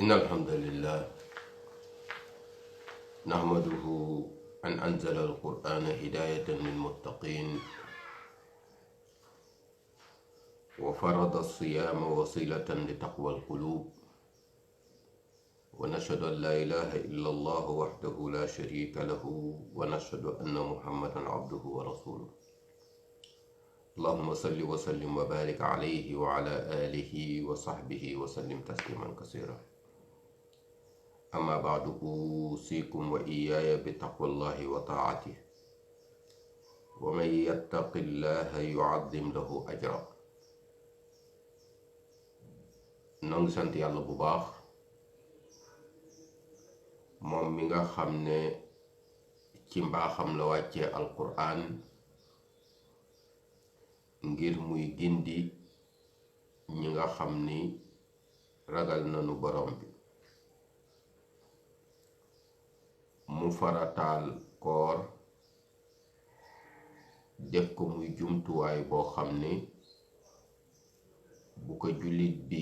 إن الحمد لله نحمده أن أنزل القرآن هداية للمتقين وفرض الصيام وسيلة لتقوى القلوب ونشهد أن لا إله إلا الله وحده لا شريك له ونشهد أن محمدا عبده ورسوله اللهم صل وسلم وبارك عليه وعلى آله وصحبه وسلم تسليما كثيرا أما بعد أوصيكم وإياي بتقوى الله وطاعته ومن يتق الله يعظم له أجرا noo ngi sant yàlla bu baax moom mi nga xam ne ci mbaaxam la wàccee alquran ngir muy gindi ñi nga xam ni ragal nanu borom bi mu farataal koor def ko muy jumtuwaay boo xam ni bu ko jullit bi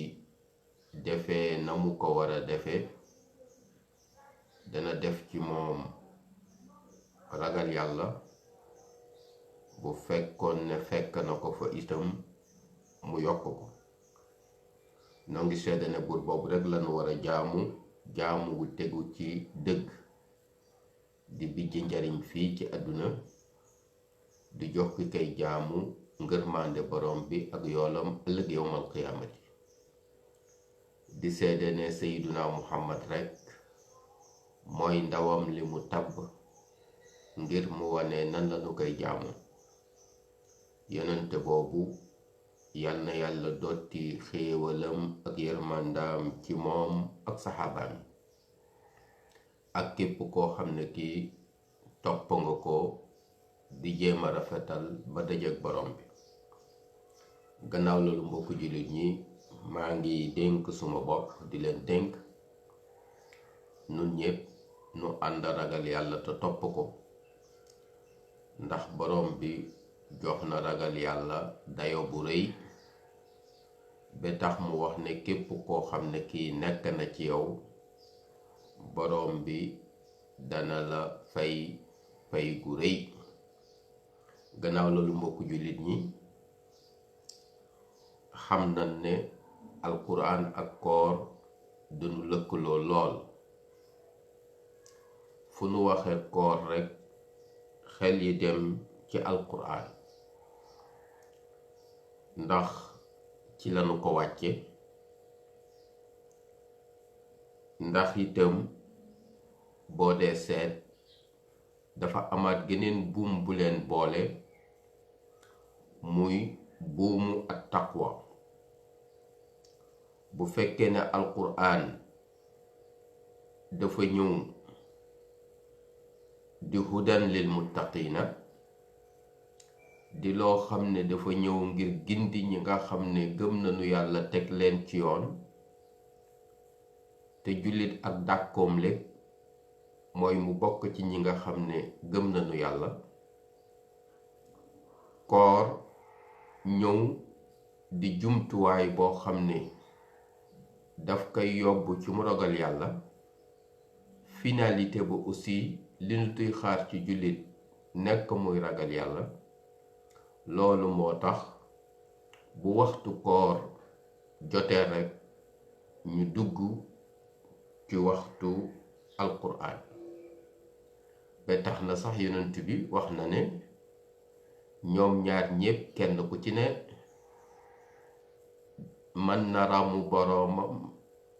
defee na mu ko war a defee dana def ci moom ragal yàlla bu fekkoon ne fekk na ko fa itam mu yokk ko noo ngi seede ne buur boobu rekk lañu war a jaamu gu tegu ci dëgg di bijji njariñ fii ci àdduna di jox ki kay jaamu ngërmande borom bi ak yoolam ëllëg yowmal qiyaamati di seede ne Seydina Muhammad rekk mooy ndawam li mu tabb ngir mu wane nan lañu koy jaamu yonente boobu yal na yàlla dotti xéewalam ak yërmandaam ci moom ak saxaabaam ak képp koo xam ne kii topp nga ko di jéem a rafetal ba dajeek borom bi gannaaw loolu mbokku jullit ñi maa ngi dénk suma bopp di leen dénk nun ñépp nu ànd ragal yàlla te topp ko ndax borom bi jox na ragal yàlla dayo bu rëy ba tax mu wax ne képp koo xam ne kii nekk na ci yow borom bi dana la fay gu rëy gannaaw loolu mbokku jullit ñi xam nañ ne alquran ak koor duñu lëkkaloo lool fu nu waxe koor rekk xel yi dem ci alquran ndax ci lañu ko wàcce ndax itam boo dee seet dafa amaat geneen buum bu leen boole muy buumu ak taqwa bu fekkee ne alquran dafa ñëw di hudan lil muttaqina di loo xam ne dafa ñëw ngir gindi ñi nga xam ne gëm nañu yàlla teg leen ci yoon te jullit ak dàkkoom lekk mooy mu bokk ci ñi nga xam ne gëm nañu yàlla koor ñëw di jumtuwaay boo xam ne daf koy yóbbu ci mu ragal yàlla finalité ba aussi li nu tuy xaar ci jullit nekk muy ragal yàlla loolu moo tax bu waxtu koor jotee rekk ñu dugg ci waxtu alquran ba tax na sax yonent bi wax na ne ñoom ñaar ñépp kenn ku ci ne mën na ràmmu boroomam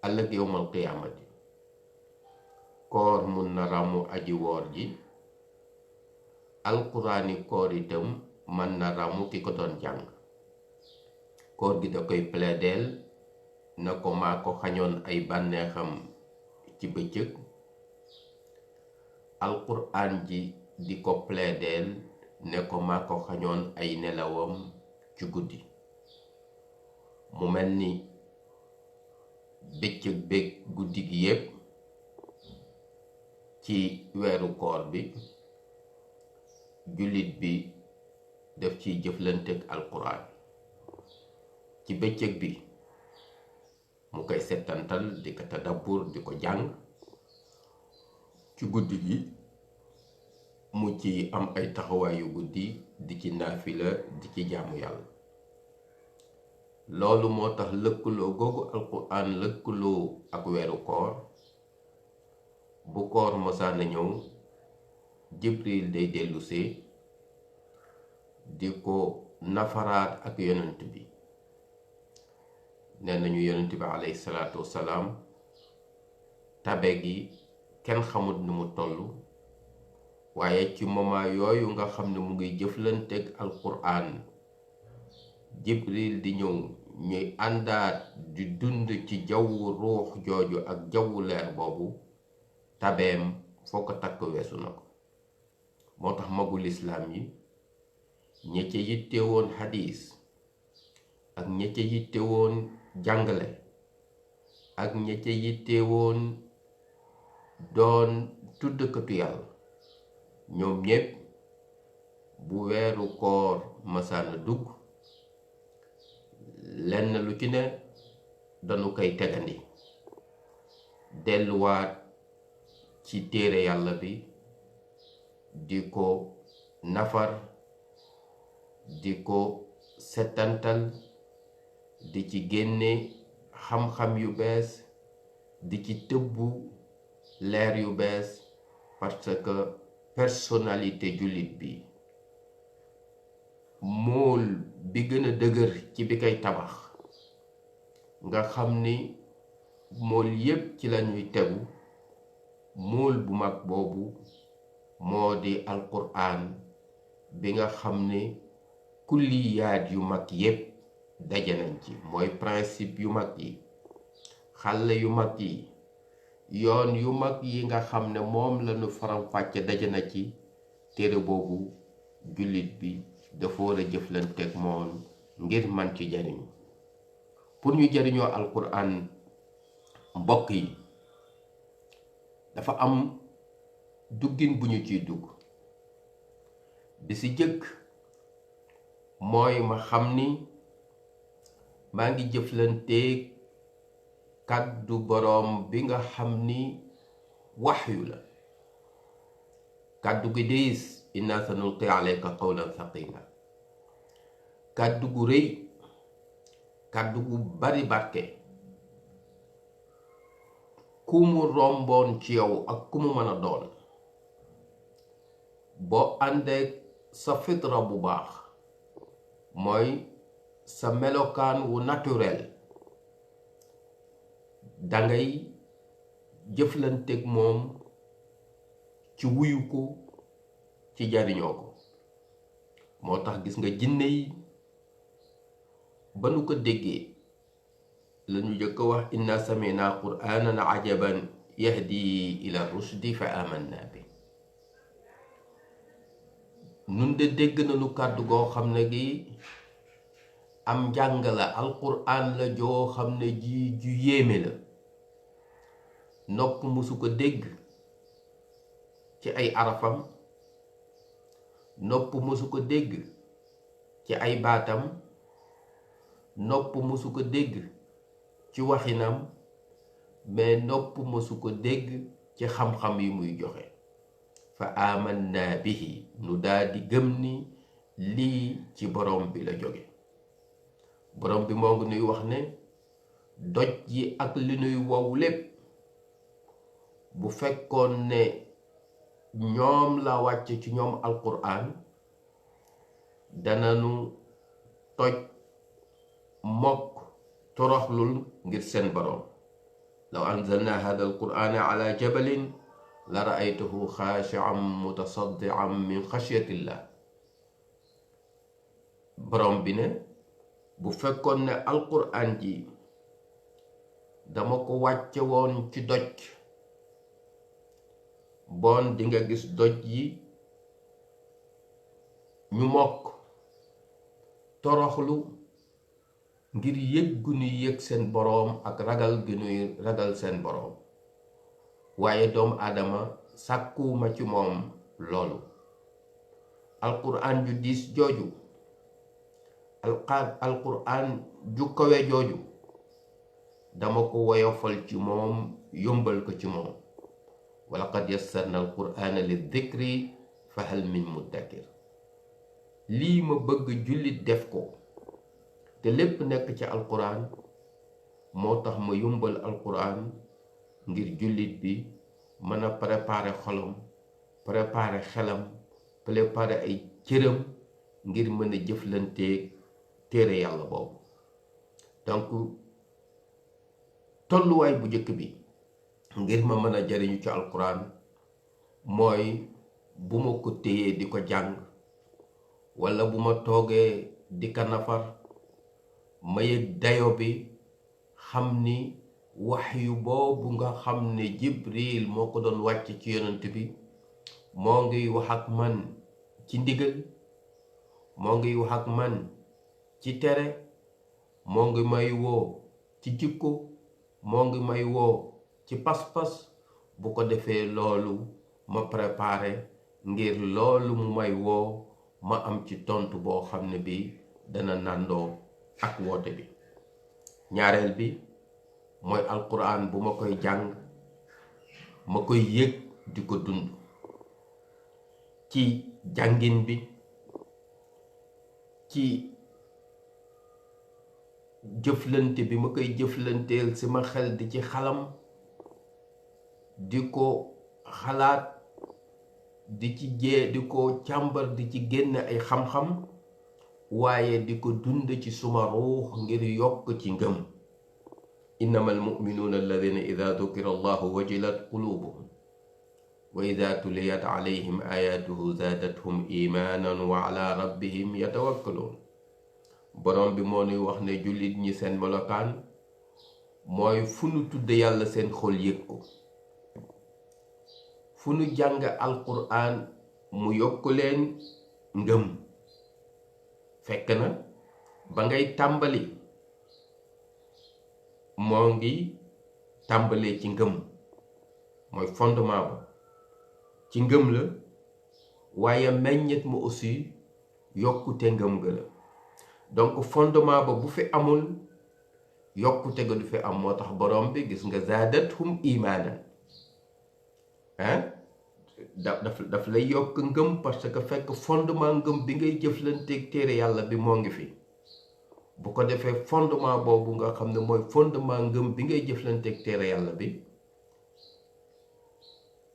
ëllëg yowmal qiyaamati koor mun na ràmmu aji woor ji alquraani koor itam mën na ràmmu ki ko doon jàng koor gi da koy plaideel na ko maa ko xañoon ay bànneexam ci bëccëg alquraan ji di ko plaideel ne ko maa ko xañoon ay nelawam ci guddi mu mel ni bëccëg bëgg guddi gi yépp ci weeru koor bi jullit bi def ciy jëflanteek alquran ci bëccëg bi mu koy settantal di ko tadabbur di ko jàng ci guddi gi mu ci am ay taxawaayu guddi di ci naafila di ci jaamu yàlla. loolu moo tax lëkkaloo googu alquran lëkkaloo ak weeru koor bu koor mosaana ñëw Jibril day dellusee di ko nafaraat ak yonent bi. nee nañu yonent bi alayhi salaatu wassalaam tabe gi kenn xamut ni mu toll, waaye ci moment yooyu nga xam ne mu ngi jëflanteeg alquran Jibril di ñëw ñuy àndaat di dund ci jawwu ruux jooju ak jawwu leer boobu, tabeem foo ko takk weesu na ko. moo tax magul islaam yi ña ca yittewoon xadiis ak ña ca yittewoon jàngale ak ña ca yittewoon doon tuddkatu yàlla, ñoom ñépp bu weeru koor masaana dugg lenn lu ci ne dañu koy tegandi delluwaat ci téere yàlla bi di ko nafar di ko settantal di ci génne xam-xam yu bees di ci tëbbu leer yu bees, parce que personnalité jullit bi mool bi gën a dëgër ci bi koy tabax nga xam ni mool yépp ci lañuy tegu, mool bu mag boobu moo di alquran bi nga xam ni kulliyaat yu mag yépp daje nañ ci. mooy principe yu mag yi, xàll yu mag yi, yoon yu mag yi nga xam ne moom lañu faram-fàcce daje na ci téere boobu. jullit bi dafa war a jëflanteeg moom ngir man ci jariñu. pour ñu jariñoo alquran mbokk yi dafa am duggin bu ñu ciy dugg. bi si jëkk mooy ma xam ni maa ngi jëflanteeg kàddu boroom bi nga xam ni waxyu la. kàddu gi diis, inna sanulqi alayka qawlan thaqila. kàddu gu rëy, kàddu gu bari barke. ku mu romboon ci yow ak ku mu mën a doon, boo àndeek sa fitra bu baax, mooy sa melokaan wu naturel, dangay jëflanteeg moom ci wuyu ko, ci jariñoo ko. moo tax gis nga jinne yi ba nu ko déggee lañu jëkk a wax inna samina qur'anan ajaban yahdi ila rushdi fa amanna bi. nun de dégg nañu kàddu goo xam ne gi am njàng la, alquran la joo xam ne ji ju yéeme la, nopp musu ko dégg ci ay arafam, nopp musu ko dégg ci ay baatam, nopp musu ko dégg ci waxinam, mais nopp musu ko dégg ci xam-xam yi muy joxe. fa amanna bihi, nu daldi gëm ni lii ci borom bi la jóge. borom bi moo ngi nuy wax ne doj yi ak li nuy wow lépp bu fekkoon ne ñoom la wàcce ci ñoom alquran, dananu toj mokk toroxlul ngir seen borom. law anzalna hada alqurana ala jabalin la raaytahu xaashian mutasaddian min xashyatillah. borom bi ne bu fekkoon ne alquran ji dama ko wàcce woon ci doj, bon di nga gis doj yi ñu mokk toroxlu ngir yëg gu ñuy yëg seen boroom ak ragal gi ñuy ragal seen boroom. waaye doomu aadama sàkkuwuma ci moom loolu. alquran ju diis jooju, alquran ju kawe jooju dama ko woyofal ci moom yombal ko ci moom wa laqad yassarna alqur'ana lidhikri fa hal min muddakir. lii ma bëgg jullit def ko te lépp nekk ci alquran moo tax ma yombal alquran ngir jullit bi mën a préparer xolam, préparer xelam, préparer ay cëram ngir mën a jëflanteeg téere yàlla boobu. donc tolluwaay bu njëkk bi ngir ma mën a jariñu ci alquran mooy bu ma ko téyee di ko jàng walla bu ma toogee di ko nafar ma yëg dayo bi xam ni waxyu boobu nga xam ne Jibril moo ko doon wàcc ci yonent bi moo ngi wax ak man ci ndigal, moo ngi wax ak man ci tere, moo ngi may woo ci jikko, moo ngi may woo ci pas-pas. bu ko defee loolu ma préparé ngir loolu mu may woo ma am ci tontu boo xam ne bi dana nàndoo ak woote bi. ñaareel bi mooy alquran bu ma koy jàng ma koy yëg di ko dund ci jàngin bi, ci jëflante bi ma koy jëflanteel sama xel di ci xalam, di ko xalaat, di ci di ko càmbar, di ci génn ay xam-xam, waaye di ko dund ci suma ruux ngir yokk ci ngëm. innama almuminuuna alladina ida dukira allahu wajilat qulubuhum wa ida tuliyat alayhim ayatuhu zaadathum imaanan wa ala rabbihim yatawakkaluun. borom bi moo nuy wax ne jullit ñi seen melokaan mooy fu nu tudd yàlla seen xol yëg ko, fu nu jàng alquran mu yokk leen ngëm. fekk na ba ngay tàmbali moo ngi tàmbalee ci ngëm, mooy fondement ba ci ngëm la, waaye meññet mu aussi yokkute ngëm ga la. donc fondement ba bu fi amul yokkute ga du fi am. moo tax borom bi gis nga zaadathum imaanan daf lay yokk ngëm, parce que fekk fondement ngëm bi ngay jëflanteeg téere yàlla bi moo ngi fi. bu ko defee fondement boobu nga xam ne mooy fondement ngëm bi ngay jëflanteeg téere yàlla bi,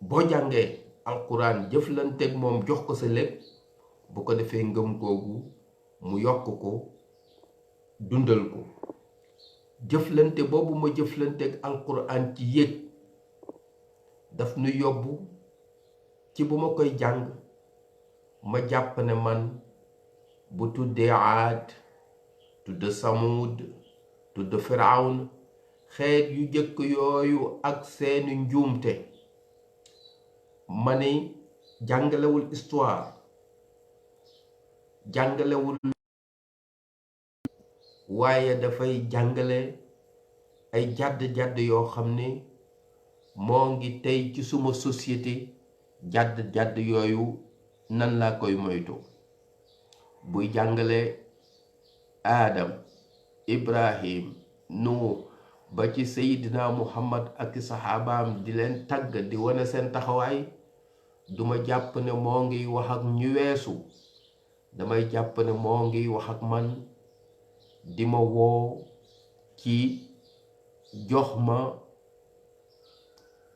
boo jàngee alquran jëflanteeg moom jox ko sa lépp, bu ko defee ngëm googu mu yokk ko, dundal ko. jëflante boobu ma jëflanteeg alquran ci yëg daf nu yóbbu ci bu ma koy jàng ma jàpp ne man bu tuddee Aad, tudd Samud, tudd Firawn, xeet yu jëkk yooyu ak seeni njuumte, ma ni jàngalewul histoire, jàngalewul, waaye dafay jàngale ay jàdd-jàdd yoo xam ne moo ngi tey ci suma société. jàdd-jàdd yooyu nan laa koy moytu. buy jàngale Adam, Ibrahim, Nuh ba ci Seydina Muhammad ak saxaabaam di leen tagg, di wane seen taxawaay, duma jàpp ne moo ngi wax ak ñu weesu, damay jàpp ne moo ngi wax ak man, di ma woo ci jox ma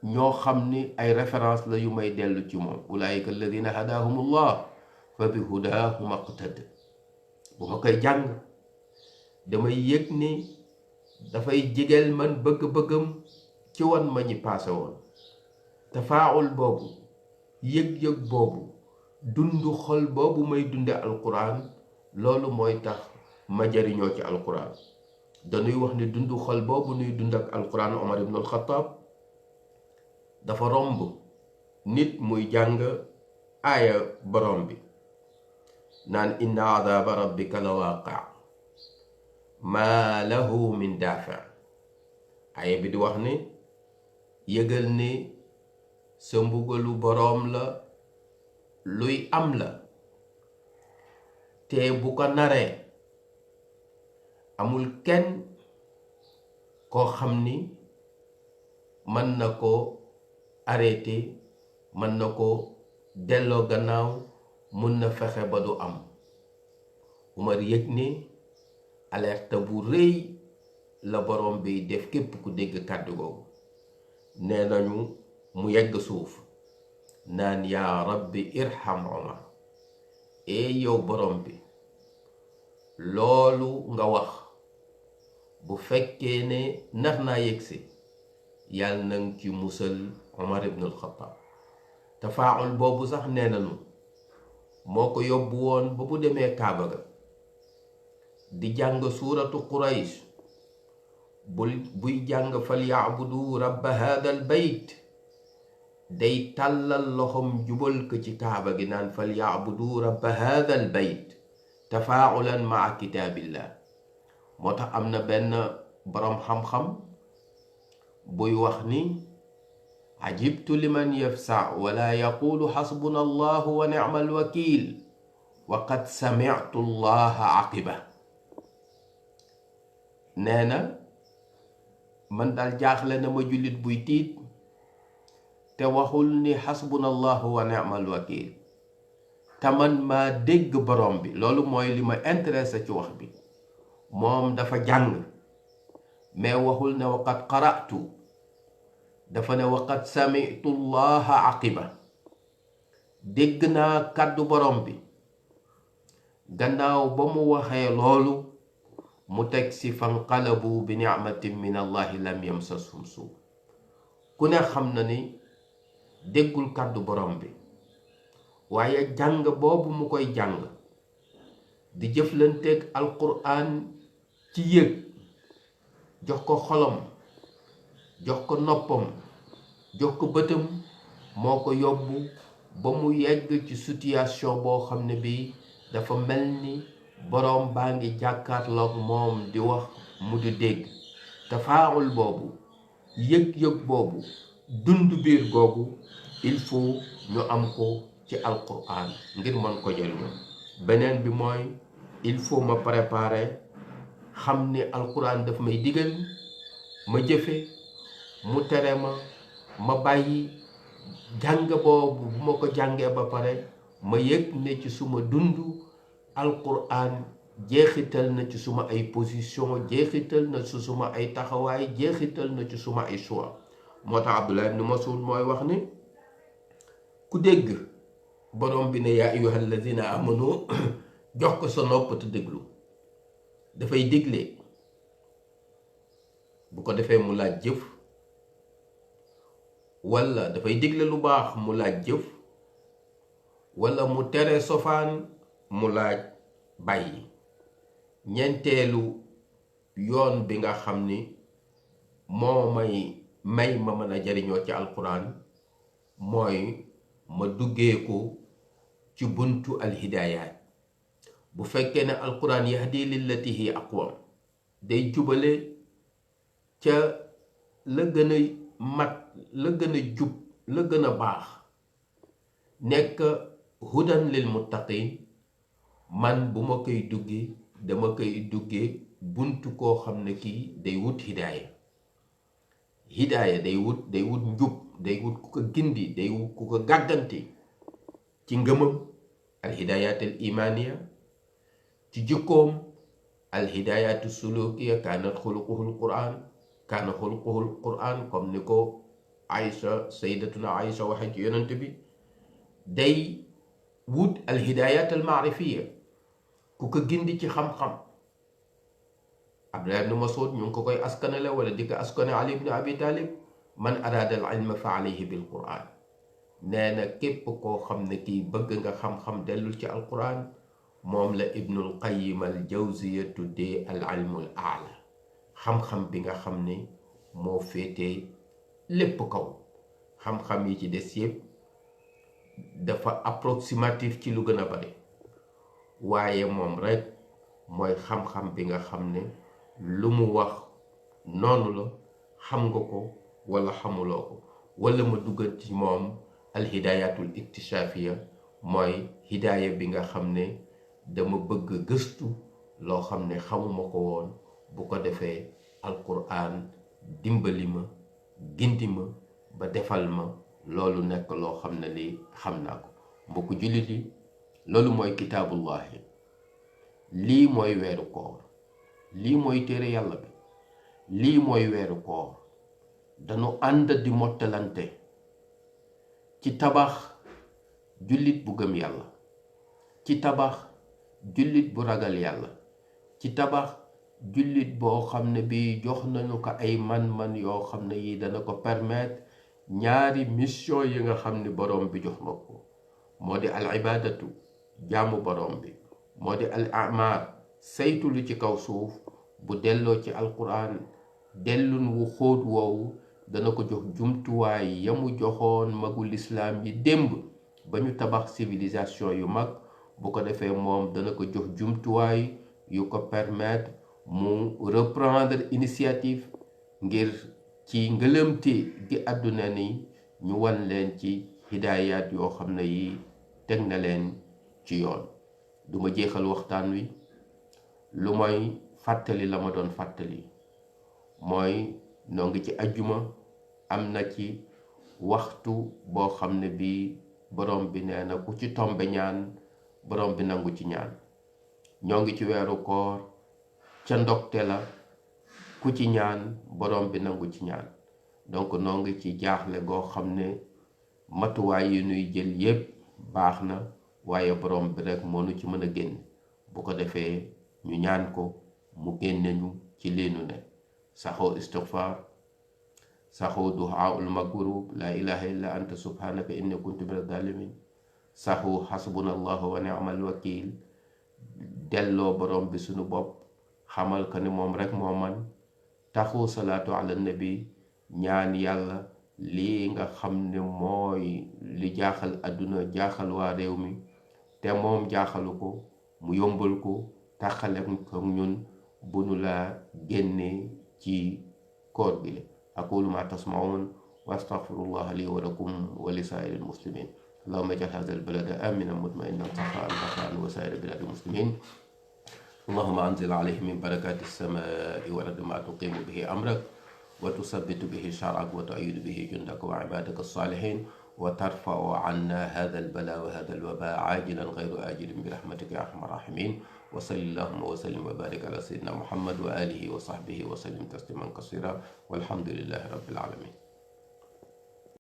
ñoo xam ni ay référence la yu may dellu ci moom. ulaayika alladina hadahumullah fa bi hudahum aqtad. bu ma koy jàng damay yëg ni dafay jigeel man bëgg-bëggam ci wan ma ñi paase woon. tafaawul boobu, yëg-yëg boobu, dundu xol boobu may dunde alquran, loolu mooy tax ma jariñoo ci alquran. dañuy wax ni dundu xol boobu nuy dund ak alquran, Omar ibn al-Khattab dafa romb nit muy jàng aaya borom bi naan inna adaba rabbika la waaqi' ma lahu min daafi'. aaya bi di wax ni yëgal ni sa mbugalu boroom la luy am la, te bu ko naree amul kenn koo xam ni mën na ko arrêté, mën na ko delloo gannaaw, mun na fexe ba du am. Umar yëg ni alerte bu rëy la borom bi def képp ku dégg kàddu googu. nee nañu mu yegg suuf naan yaa rabbi irham Umar, yow borom bi loolu nga wax bu fekkee ne nar naa yegsi, yàlla nang ci musal Umar ibn al-Khattab. tafaawul boobu sax nee nañu moo ko yóbbu woon ba bu demee Kaaba ga di jàng suuratu Quraysh, buy jàng fal yaabudu rabba hada al bayt, day tàllal loxom jubal ko ci Kaaba gi naan fal yaabudu rabba hada al bayt tafaaulan maa kitaabillah. moo tax am na benn boroom xam-xam buy wax ni ajibtu liman yafsa wala yaqulu xasbuna allahu wa nicma alwakil wa qad samictu allaha aqiba. nee na man daal jaaxle na ma jullit buy tiit te waxul ni xasbuna allahu wa nicma alwakil, te man maa dégg borom bi. loolu mooy li ma intéressé ci wax bi. moom dafa jàng mais waxul ne waqad qara'tu, dafa ne waqad sami'tu llaha aqiba. dégg naa kàddu borom bi. gannaaw ba mu waxee loolu mu teg si fanqalabu bi ni'matin min allahi lam yamsashum suu. ku ne xam na ni déggul kàddu borom bi, waaye jàng boobu mu koy jàng di jëflanteeg alquran ci yëg, jox ko xolam, jox ko noppam, jox ko bëtam, moo ko yóbbu ba mu yegg ci situation boo xam ne bii dafa mel ni boroom baa ngi jàkkaarloog moom di wax mu di dégg. tafaawul boobu, yëg-yëg boobu, dund biir googu, il faut ñu am ko ci alquran ngir mën ko jëriñoo. beneen bi mooy il faut ma préparer, xam ni alquran daf may digal ma jëfe, mu tere ma bàyyi. jàng boobu bu ma ko jàngee ba pare ma yëg ne ci suma dund alquran jeexital na ci suma ay position, jeexital na ci suma ay taxawaay, jeexital na ci suma ay choix. moo tax Abdullah ibn Mas'ud mooy wax ni ku dégg borom bi ne yaa ayyuha alladina amanu jox ko sa nopp te déglu, dafay digle, bu ko defee mu laaj jëf, walla dafay digle lu baax mu laaj jëf, walla mu tere sofaan mu laaj bàyyi. ñeenteelu yoon bi nga xam ni moo may ma mën a jariñoo ci alquran mooy ma duggee ko ci buntu alhidayaat. bu fekkee ne alquran yahdi lillati hi aqwam, day jubale ca la gën a mat, la gën a jub, la gën a baax, nekk hudan lil muttaqin. man bu ma koy duggee dama koy duggee buntu koo xam ne kii day wut hidaaya day wut njub, day wut ku ko gindi, day wut ku ko gàgganti ci ngëmam, alhidaayat al imaniya, ci jikkoom, alhidaayat sulukiya, kaana xuluquhul quran, comme ni ko Aïcha, sayyidatuna Aïcha waxe ci yonent bi. day wut alhidaayat al maarifiya, ku ko gindi ci xam-xam. Abdullah ibn Mas'ud ñu ngi ko koy askanale wala di ko askane Ali ibn Abi Talib, man araada al ilma fa alayhi bil quran. nee na képp koo xam ne kii bëgg nga xam-xam dellul ci alquran. moom la Ibnul Qayyim al Jawziya tuddee al ilmul aala, xam-xam bi nga xam ne moo féetee lépp kaw. xam-xam yi ci des yépp dafa approximatif ci lu gën a bari, waaye moom rekk mooy xam-xam bi nga xam ne lu mu wax noonu la, xam nga ko walla xamuloo ko. walla ma duggal ci moom alhidaayatul iktishafiya, mooy hidaaya bi nga xam ne dama bëgg gëstu loo xam ne xamuma ko woon, bu ko defee alquran dimbali ma gindi ma ba defal ma loolu nekk loo xam ne li xam naa ko. mbokku jullit yi, loolu mooy kitaabullahi, lii mooy weeru koor, lii mooy téere yàlla bi, lii mooy weeru koor. dañu ànd di mottalante ci tabax jullit bu gëm yàlla, ci tabax jullit bu ragal yàlla, ci tabax jullit boo xam ne bi jox nañu ko ay man-man yoo xam ne yi dana ko permettre ñaari mission yi nga xam ne borom bi jox na ko, moo di al ibadatu jaamu borom bi, moo di al amar saytu lu ci kaw suuf. bu delloo ci alquran dellun wu xóot woowu dana ko jox jumtuwaay yamu joxoon magul islaam yi démb ba ñu tabax civilisation yu mag. bu ko defee moom dana ko jox jumtuwaay yu ko permettre mu reprendre initiative ngir ci ngëlëmte gi àdduna ni ñu wan leen ci hidaayaat yoo xam ne yi teg na leen ci yoon. duma jeexal waxtaan wi lu mooy fàttali la ma doon fàttali, mooy noo ngi ci ajjuma. am na ci waxtu boo xam ne bi borom bi nee na ku ci tombe ñaan borom bi nangu ci ñaan. ñoo ngi ci weeru koor ca ndogte la, ku ci ñaan borom bi nangu ci ñaan. donc noo ngi ci jaaxle goo xam ne matuwaay yi nuy jël yépp baax na, waaye borom bi rek moo nu ci mën a génn. bu ko defee ñu ñaan ko mu génne ñu ci leenu ne. saxoo istighfar, saxoo du'aul magrub, la ilaha illa anta subhanaka inni kuntu minaz zalimin, saxu xasbunallahu wa ni'mal wakil. delloo borom bi sunu bopp, xamal ko ni moom rek moo man. taxu salaatu ala nabi, ñaan yàlla lii nga xam ne mooy li jaaxal àdduna jaaxal waa réew mi te moom jaaxalu ko, mu yombal ko taxale ko ñun bu nu la génnee ci koor gi. aqulu ma tasmaun wa astaghfirullah li wa lakum wa li saa'iril muslimin. allahumma ij'al hadha al-balada aminan mutma'innan sakha'an rakha'an wa sa'ira biladi muslimin. allahumma anzil alayhim min barakati as-sama'i wal ardi ma tuqimu bihi amrak wa tusabbitu bihi shar'ak wa tu'ayyidu bihi jundaka wa ibadaka as-salihin wa tarfa'u 'anna hadha al-bala wa hadha al-waba 'ajilan ghayra ajilin bi rahmatika ya arhamar rahimin. wa sallallahu wa sallim wa barik ala sayyidina Muhammad wa alihi wa sahbihi wa sallim tasliman kasira walhamdulillahi rabbil alamin.